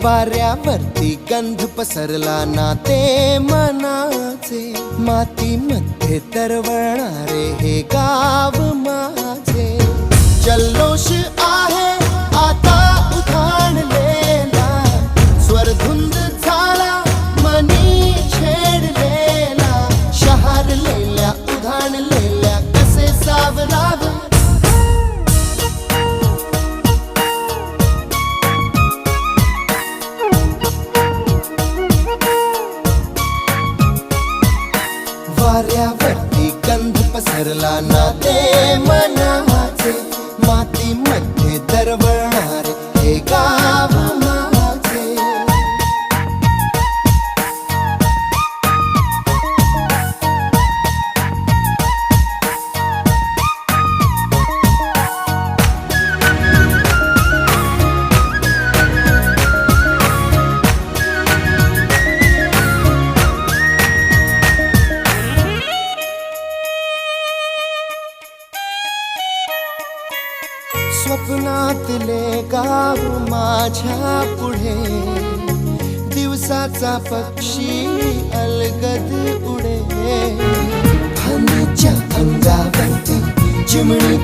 वाऱ्यावरती गंध पसरला ना ते मनाचे, मातीमध्ये तरवळणारे हे गाव माझे. जल्लोष आहे आता उधाणलेला, स्वरधुंद झाला मनी छेडलेला. शहारलेल्या उधाणलेल्या कसे सावरावे, वाऱ्यावरती गंध पसरला ना ते मनाचे, मातीमध्ये दरवळणारे हे गाव माझे. स्वप्नातले गाव माझ्या पुढे, दिवसाचा पक्षी अलगद उडे. फांदीच्या अंगावरती चिमणी